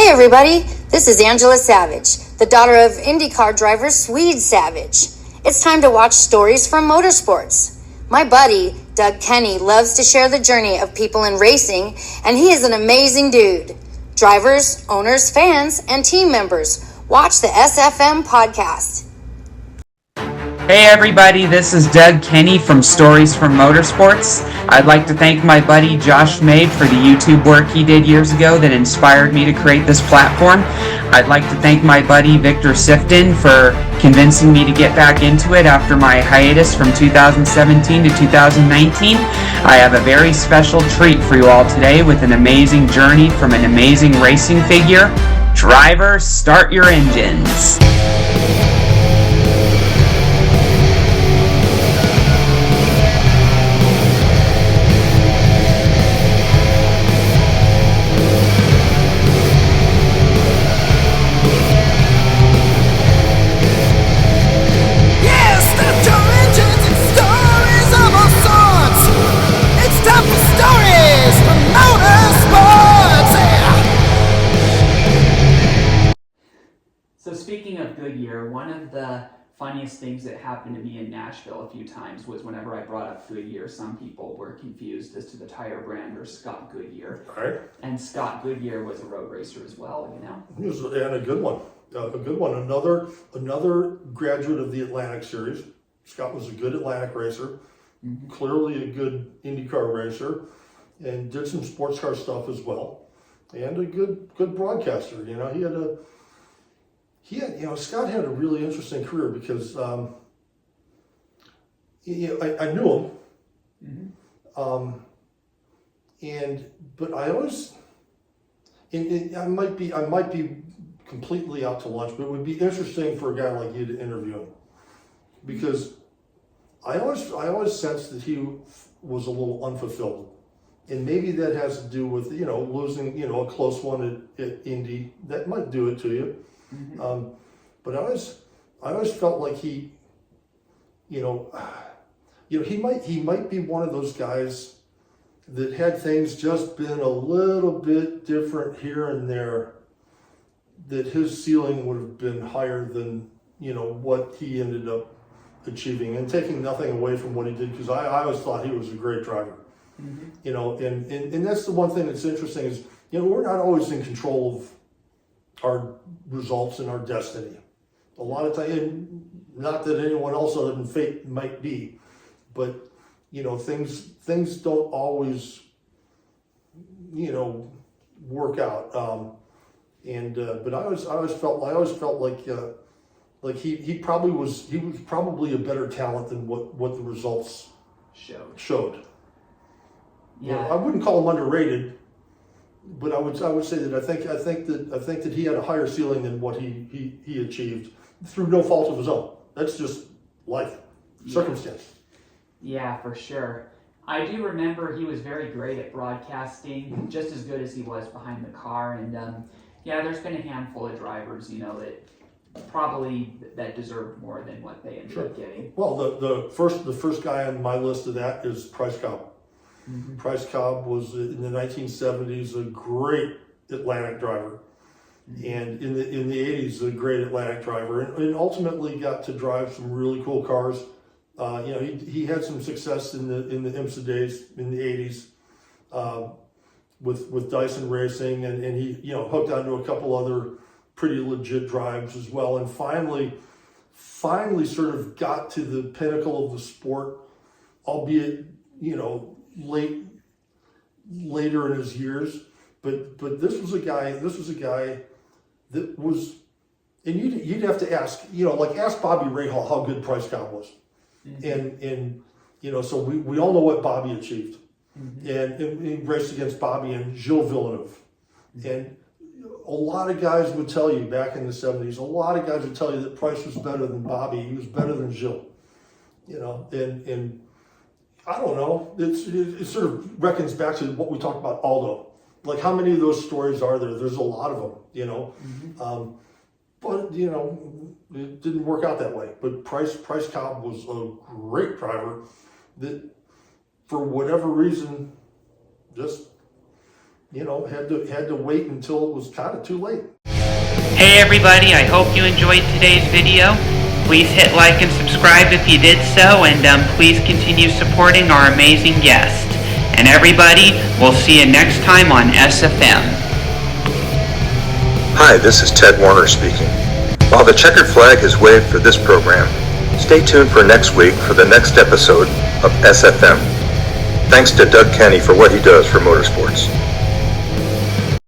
everybody, this is Angela Savage, the daughter of IndyCar driver Swede Savage. It's time to watch stories from motorsports. My buddy, Doug Kenny, loves to share the journey of people in racing, and he is an amazing dude. Drivers, owners, fans, and team members, watch the SFM podcast. Hey everybody, this is Doug Kenny from Stories from Motorsports. I'd like to thank my buddy Josh Mabe for the YouTube work he did years ago that inspired me to create this platform. I'd like to thank my buddy Victor Sifton for convincing me to get back into it after my hiatus from 2017 to 2019. I have a very special treat for you all today with an amazing journey from an amazing racing figure. Drivers, start your engines. So speaking of Goodyear, one of the funniest things that happened to me in Nashville a few times was whenever I brought up Goodyear, some people were confused as to the tire brand or Scott Goodyear. Right. And Scott Goodyear was a road racer as well, you know. He was, and a good one. Another graduate of the Atlantic Series. Scott was a good Atlantic racer, clearly a good IndyCar racer, and did some sports car stuff as well, and a good broadcaster. You know, Scott had a really interesting career because I knew him, but I always, I might be completely out to lunch, but it would be interesting for a guy like you to interview him, because I always sensed that he was a little unfulfilled, and maybe that has to do with losing a close one at Indy. That might do it to you. But I always felt like he might be one of those guys that had things just been a little bit different here and there, that his ceiling would have been higher than what he ended up achieving, and taking nothing away from what he did, because I always thought he was a great driver. And that's the one thing that's interesting is we're not always in control of our results and our destiny. A lot of time, not that anyone else other than fate might be, but things don't always work out. But I always felt like he probably was probably a better talent than what the results showed. Yeah, I wouldn't call him underrated, but I would say that I think that he had a higher ceiling than what he achieved through no fault of his own. That's just life, circumstance. Yeah, for sure. I do remember he was very great at broadcasting, just as good as he was behind the car. And there's been a handful of drivers, that probably that deserved more than what they ended up getting. Well, the first guy on my list of that is Price Cobb. Price Cobb was in the 1970s a great Atlantic driver, and in the 80s a great Atlantic driver, and ultimately got to drive some really cool cars. He had some success in the IMSA days in the 80s with Dyson Racing, and he hooked onto a couple other pretty legit drives as well, and finally sort of got to the pinnacle of the sport, albeit later in his years, but this was a guy that was, and you'd have to ask ask Bobby Rahal how good Price Cobb was, and so we all know what Bobby achieved, and he raced against Bobby and Gilles Villeneuve, and a lot of guys would tell you back in the 70s, a lot of guys would tell you that Price was better than Bobby, he was better than Gilles, and I don't know. It sort of reckons back to what we talked about Aldo. Like, how many of those stories are there? There's a lot of them, but it didn't work out that way. But Price Cobb was a great driver that, for whatever reason, just had to wait until it was kind of too late. Hey everybody, I hope you enjoyed today's video. Please hit like and subscribe if you did so, and please continue supporting our amazing guest. And everybody, we'll see you next time on SFM. Hi, this is Ted Warner speaking. While the checkered flag is waved for this program, stay tuned for next week for the next episode of SFM. Thanks to Doug Kenny for what he does for motorsports.